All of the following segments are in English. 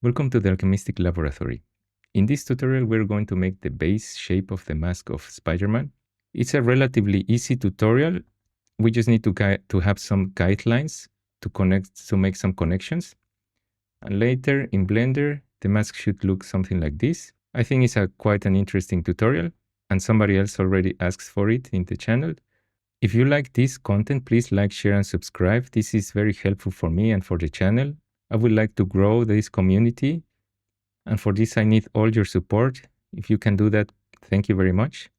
Welcome to the Alchemistik Laboratory. In this tutorial, we're going to make the base shape of the mask of Spiderman. It's a relatively easy tutorial. We just need to have some guidelines to make some connections. And later in Blender, the mask should look something like this. I think it's quite an interesting tutorial, and somebody else already asks for it in the channel. If you like this content, please like, share, and subscribe. This is very helpful for me and for the channel. I would like to grow this community, and for this I need all your support. If you can do that, thank you very much.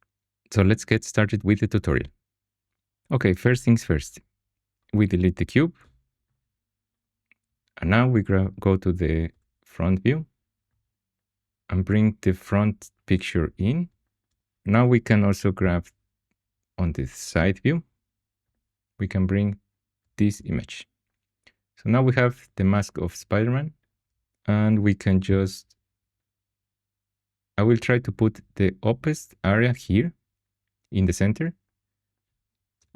So let's get started with the tutorial. Okay, first things first. We delete the cube. And now we go to the front view and bring the front picture in. Now we can also grab on the side view. We can bring this image. So now we have the mask of Spider-Man, and we can just, I will try to put the opaced area here in the center.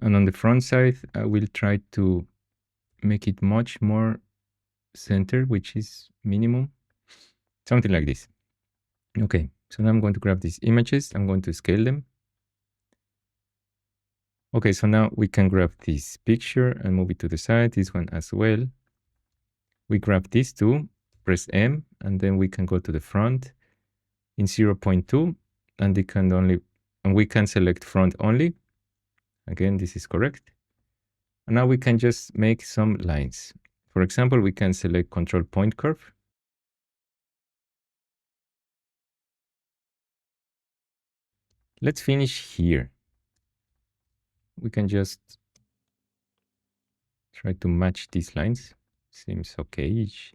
And on the front side, I will try to make it much more center, which is minimum, something like this. Okay, so now I'm going to grab these images. I'm going to scale them. Okay, so now we can grab this picture and move it to the side, this one as well. We grab these two, press M, and then we can go to the front in 0.2, and we can select front only. Again, this is correct. And now we can just make some lines. For example, we can select control point curve. Let's finish here. We can just try to match these lines. Seems okay-ish.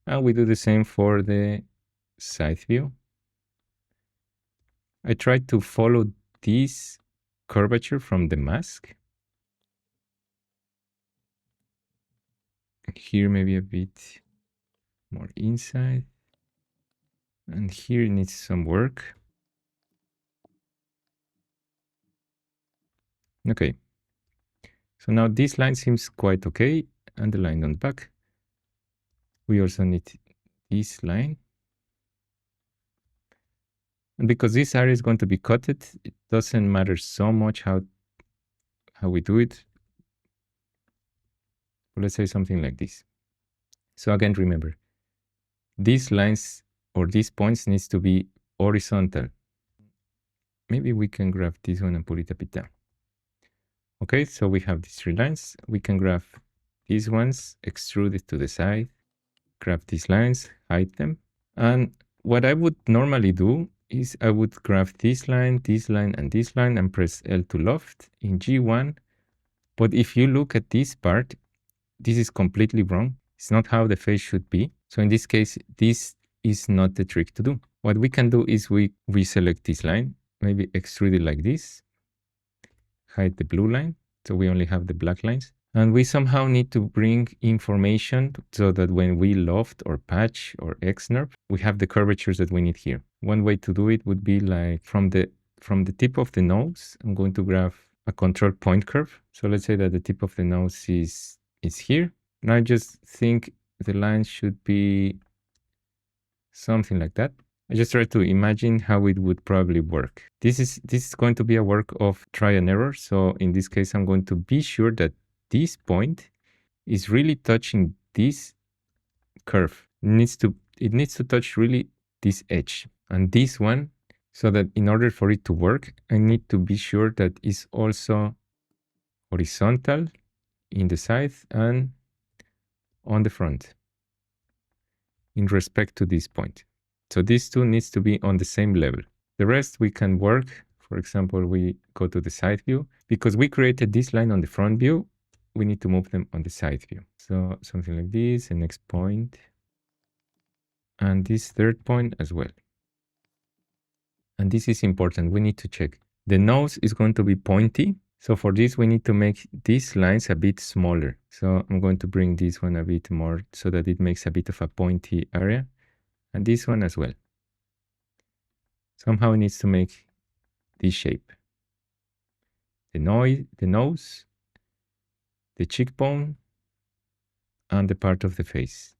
And we do the same for the side view. I try to follow this curvature from the mask. Here maybe a bit more inside. And here it needs some work. Okay. So now this line seems quite okay, and the line on the back. We also need this line. And because this area is going to be cutted, it doesn't matter so much how we do it. Let's say something like this. So again, remember, these lines or these points needs to be horizontal. Maybe we can grab this one and put it a bit down. Okay, so we have these three lines. We can grab these ones, extrude it to the side, grab these lines, hide them. And what I would normally do is I would grab this line, and this line, and press L to loft in G1. But if you look at this part, this is completely wrong. It's not how the face should be. So in this case, this is not the trick to do. What we can do is we select this line, maybe extrude it like this, hide the blue line, so we only have the black lines. And we somehow need to bring information so that when we loft or patch or X-nerf, we have the curvatures that we need here. One way to do it would be like from the tip of the nose, I'm going to grab a control point curve. So let's say that the tip of the nose is here. And I just think the line should be something like that. I just try to imagine how it would probably work. This is going to be a work of try and error. So in this case, I'm going to be sure that this point is really touching this curve. It needs to touch really this edge and this one, so that in order for it to work, I need to be sure that it's also horizontal in the side and on the front in respect to this point. So these two needs to be on the same level. The rest we can work. For example, we go to the side view. Because we created this line on the front view, we need to move them on the side view. So something like this, the next point, and this third point as well. And this is important. We need to check. The nose is going to be pointy. So for this, we need to make these lines a bit smaller. So I'm going to bring this one a bit more so that it makes a bit of a pointy area. And this one as well. Somehow it needs to make this shape. The nose, the cheekbone, and the part of the face.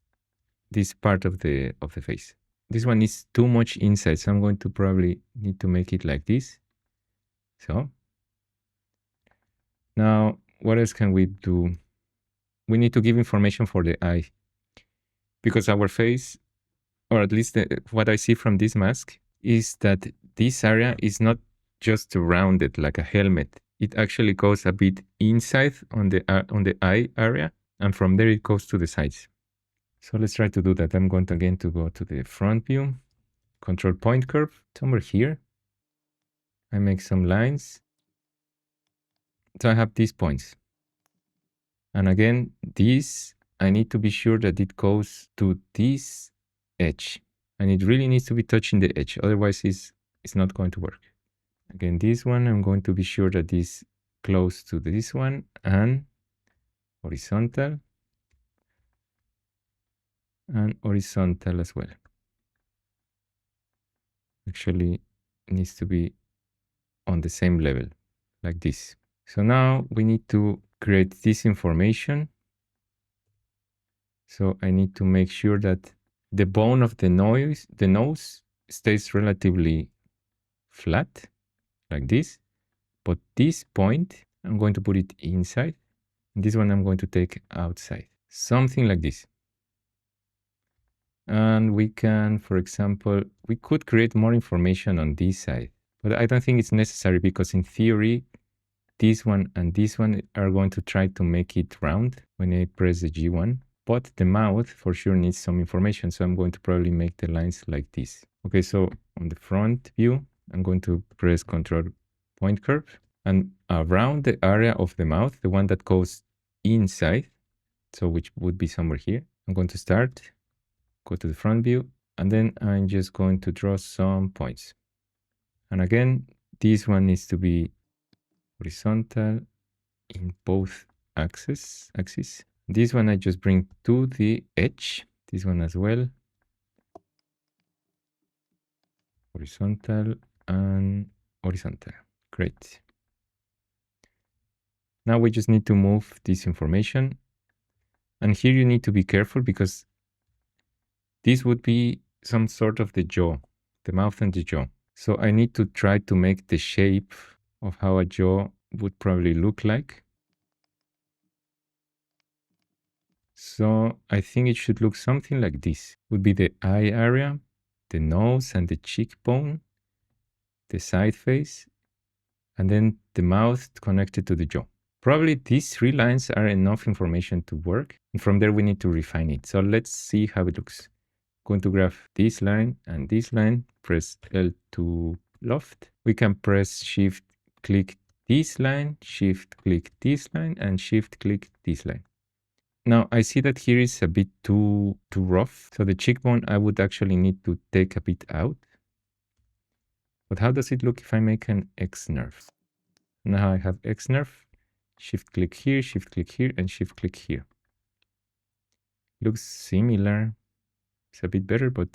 this part of the face. This one is too much inside, so I'm going to probably need to make it like this. So now what else can we do? We need to give information for the eye, because our face, or at least what I see from this mask, is that this area is not just rounded like a helmet. It actually goes a bit inside on the eye area, and from there it goes to the sides. So let's try to do that. I'm going to again to go to the front view, control point curve, somewhere here. I make some lines. So I have these points. And again, this, I need to be sure that it goes to this edge. And it really needs to be touching the edge. Otherwise, it's not going to work. Again, this one, I'm going to be sure that this close to this one and horizontal. And horizontal as well. Actually, it needs to be on the same level, like this. So now we need to create this information. So I need to make sure that the bone of the nose stays relatively flat, like this. But this point, I'm going to put it inside. And this one I'm going to take outside. Something like this. And we can, for example, we could create more information on this side. But I don't think it's necessary, because in theory, this one and this one are going to try to make it round when I press the G1. But the mouth for sure needs some information. So I'm going to probably make the lines like this. Okay, so on the front view, I'm going to press Control Point Curve. And around the area of the mouth, the one that goes inside, so which would be somewhere here, I'm going to start, go to the front view, and then I'm just going to draw some points. And again, this one needs to be horizontal in both axes. This one I just bring to the edge. This one as well. Horizontal and horizontal. Great. Now we just need to move this information. And here you need to be careful, because this would be some sort of the jaw, the mouth and the jaw. So I need to try to make the shape of how a jaw would probably look like. So I think it should look something like this. Would be the eye area, the nose and the cheekbone, the side face, and then the mouth connected to the jaw. Probably these three lines are enough information to work. And from there we need to refine it. So let's see how it looks. Going to grab this line and this line, press L to loft. We can press Shift click this line, Shift click this line, and Shift click this line. Now I see that here is a bit too rough. So the cheekbone I would actually need to take a bit out. But how does it look if I make an X nerve? Now I have X nerve, Shift click here, and Shift click here. Looks similar. It's a bit better, but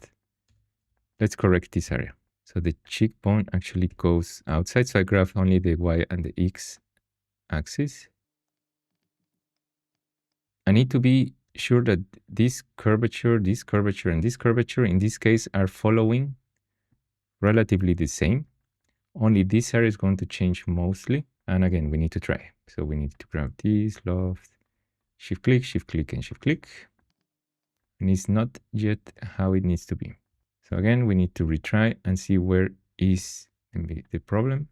let's correct this area. So the cheekbone actually goes outside. So I grab only the Y and the X axis. I need to be sure that this curvature, and this curvature in this case are following relatively the same. Only this area is going to change mostly. And again, we need to try. So we need to grab this, loft, Shift click, and Shift click. And it's not yet how it needs to be. So again, we need to retry and see where is the problem.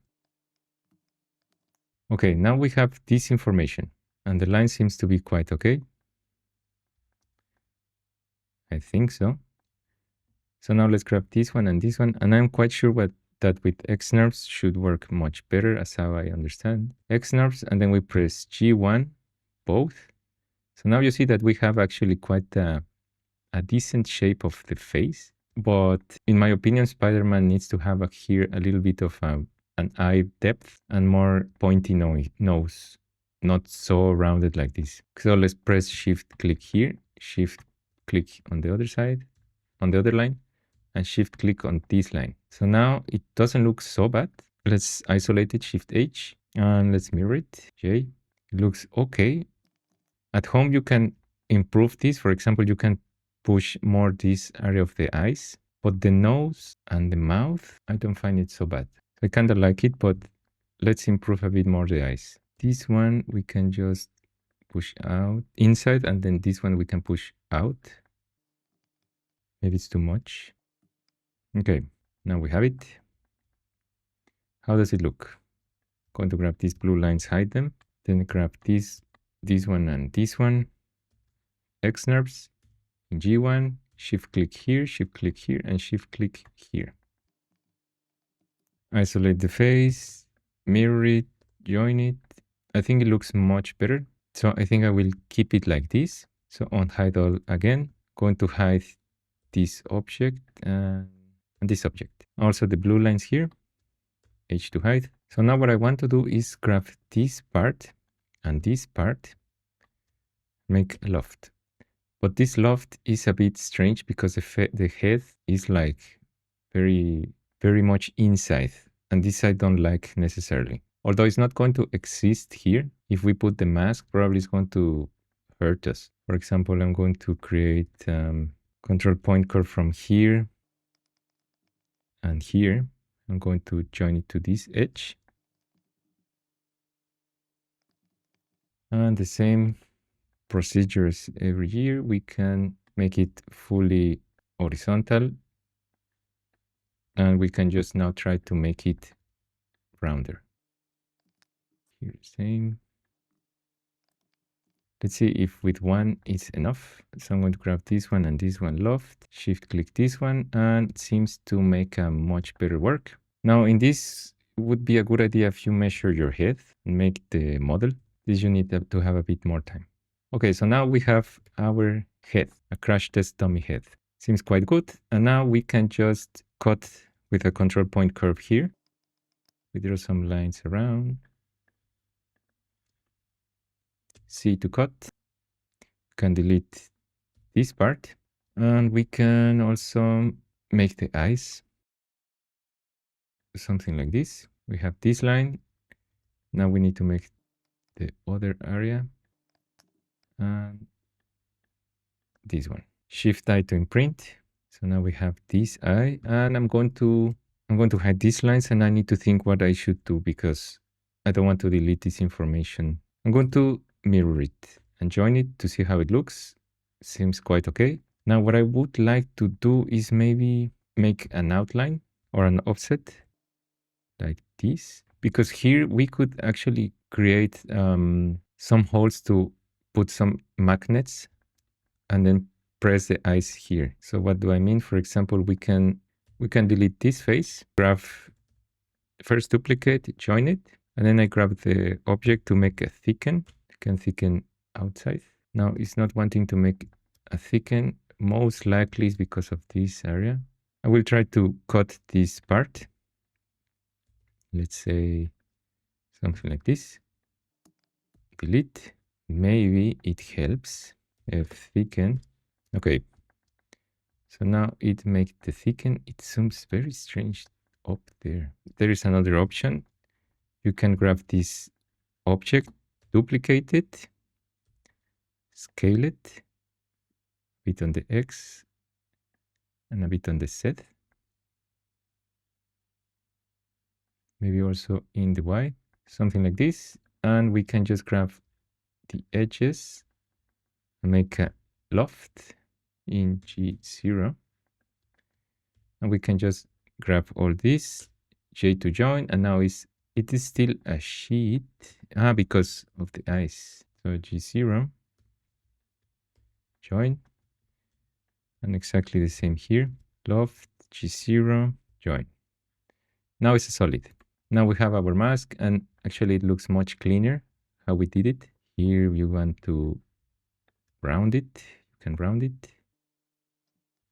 Okay, now we have this information and the line seems to be quite okay. I think so. So now let's grab this one, and I'm quite sure that with X nerves should work much better, as how I understand. X nerves, and then we press G1, both. So now you see that we have actually quite a decent shape of the face. But in my opinion, Spiderman needs to have here a little bit of an eye depth and more pointy nose, not so rounded like this. So let's press Shift click here, Shift click on the other side, on the other line, and Shift click on this line. So now it doesn't look so bad. Let's isolate it, Shift H, and let's mirror it, J. It looks okay. At home you can improve this. For example, you can push more this area of the eyes, but the nose and the mouth, I don't find it so bad. I kind of like it, but let's improve a bit more the eyes. This one we can just push out inside, and then this one we can push out. Maybe it's too much. Okay, now we have it. How does it look? Going to grab these blue lines, hide them. Then grab this one and this one. X nerves. G1, shift click here, and shift click here. Isolate the face, mirror it, join it. I think it looks much better. So I think I will keep it like this. So on hide all again, going to hide this object and this object. Also the blue lines here, H to hide. So now what I want to do is grab this part and this part, make a loft. But this loft is a bit strange because the head is like very much inside. And this I don't like necessarily. Although it's not going to exist here. If we put the mask, probably it's going to hurt us. For example, I'm going to create control point curve from here and here. I'm going to join it to this edge. And the same procedures every year, we can make it fully horizontal. And we can just now try to make it rounder. Here, same. Let's see if with one is enough. So I'm going to grab this one and this one loft, shift click this one, and it seems to make a much better work. Now in this, it would be a good idea if you measure your head and make the model. This you need to have a bit more time. Okay, so now we have our head, a crash test dummy head. Seems quite good. And now we can just cut with a control point curve here. We draw some lines around. C to cut. We can delete this part. And we can also make the eyes. Something like this. We have this line. Now we need to make the other area. And this one. Shift I to imprint. So now we have this eye. And I'm going to hide these lines, and I need to think what I should do because I don't want to delete this information. I'm going to mirror it and join it to see how it looks. Seems quite okay. Now what I would like to do is maybe make an outline or an offset like this, because here we could actually create some holes to put some magnets and then press the eyes here. So what do I mean? For example, we can delete this face, grab first duplicate, join it, and then I grab the object to make a thicken. I can thicken outside. Now it's not wanting to make a thicken. Most likely is because of this area. I will try to cut this part. Let's say something like this. Delete. Maybe it helps. Thicken. Okay. So now it makes the thicken. It seems very strange up there. There is another option. You can grab this object, duplicate it, scale it, a bit on the X and a bit on the Z. Maybe also in the Y, something like this. And we can just grab the edges and make a loft in G0. And we can just grab all this, J to join, and now it is still a sheet because of the eyes. So G0, join, and exactly the same here, loft, G0, join. Now it's a solid. Now we have our mask, and actually it looks much cleaner how we did it. Here you want to round it, you can round it.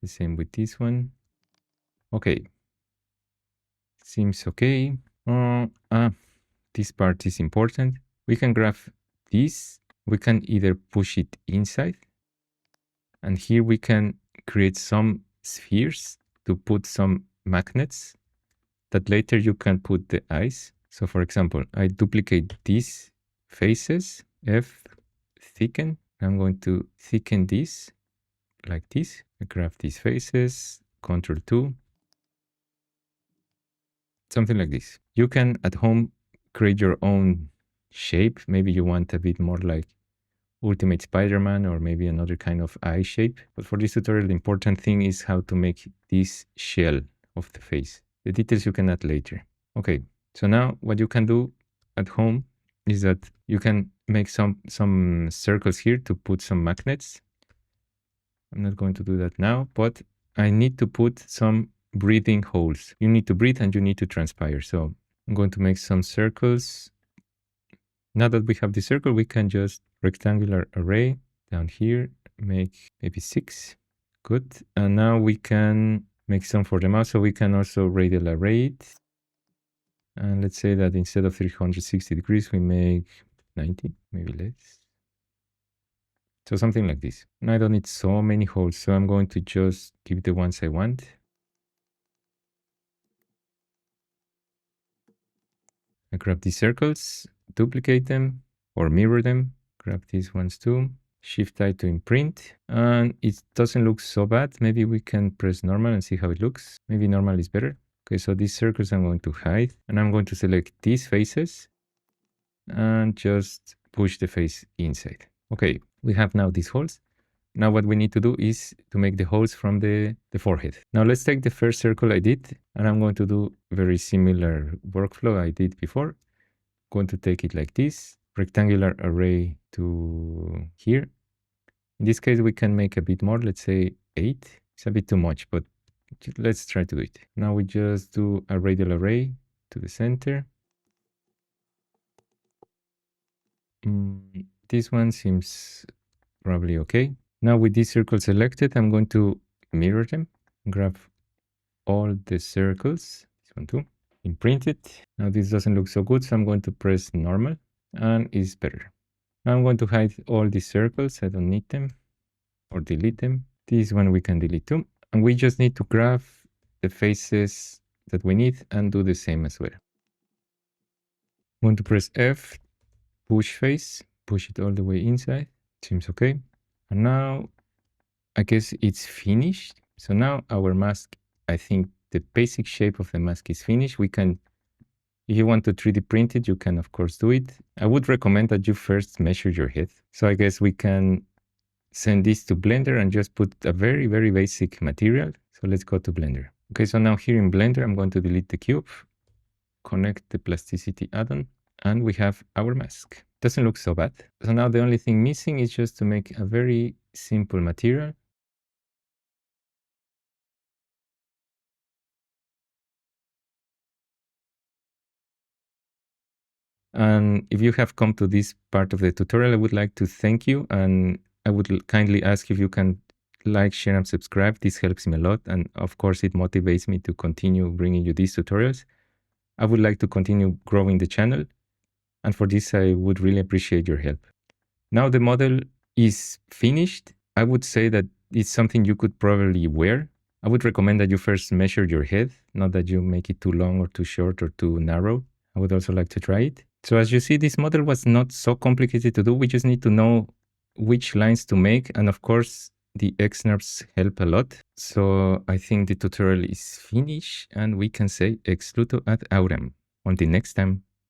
The same with this one. Okay. Seems okay. This part is important. We can grab this. We can either push it inside. And here we can create some spheres to put some magnets that later you can put the eyes. So for example, I duplicate these faces, F, thicken. I'm going to thicken this, like this. I grab these faces, Ctrl 2, something like this. You can at home create your own shape. Maybe you want a bit more like Ultimate Spiderman or maybe another kind of eye shape. But for this tutorial, the important thing is how to make this shell of the face. The details you can add later. Okay, so now what you can do at home is that you can make some circles here to put some magnets. I'm not going to do that now, but I need to put some breathing holes. You need to breathe and you need to transpire. So I'm going to make some circles. Now that we have the circle, we can just rectangular array down here, make maybe 6. Good. And now we can make some for the mouse. So we can also radial array it. And let's say that instead of 360 degrees, we make 90, maybe less. So something like this. And I don't need so many holes, so I'm going to just give the ones I want. I grab these circles, duplicate them or mirror them. Grab these ones too. Shift-I to imprint. And it doesn't look so bad. Maybe we can press normal and see how it looks. Maybe normal is better. Okay, so these circles I'm going to hide. And I'm going to select these faces and just push the face inside. Okay, we have now these holes. Now what we need to do is to make the holes from the forehead. Now let's take the first circle I did, and I'm going to do very similar workflow I did before. I'm going to take it like this, rectangular array to here. In this case, we can make a bit more, let's say 8. It's a bit too much, but let's try to do it. Now we just do a radial array to the center. This one seems probably okay. Now with this circle selected, I'm going to mirror them, grab all the circles, this one too, imprint it. Now this doesn't look so good, so I'm going to press normal and it's better. Now I'm going to hide all these circles, I don't need them, or delete them. This one we can delete too. And we just need to grab the faces that we need and do the same as well. I'm going to press F, push face, push it all the way inside, seems okay. And now I guess it's finished. So now our mask, I think the basic shape of the mask is finished. We can, if you want to 3D print it, you can of course do it. I would recommend that you first measure your head. So I guess we can send this to Blender and just put a very, very basic material. So let's go to Blender. Okay, so now here in Blender, I'm going to delete the cube, connect the Plasticity add-on, and we have our mask. Doesn't look so bad. So now the only thing missing is just to make a very simple material. And if you have come to this part of the tutorial, I would like to thank you. And I would kindly ask if you can like, share, and subscribe. This helps me a lot. And of course, it motivates me to continue bringing you these tutorials. I would like to continue growing the channel. And for this, I would really appreciate your help. Now the model is finished. I would say that it's something you could probably wear. I would recommend that you first measure your head, not that you make it too long or too short or too narrow. I would also like to try it. So as you see, this model was not so complicated to do. We just need to know which lines to make. And of course, the X-NURBS help a lot. So I think the tutorial is finished and we can say ex luto ad auram. Until next time.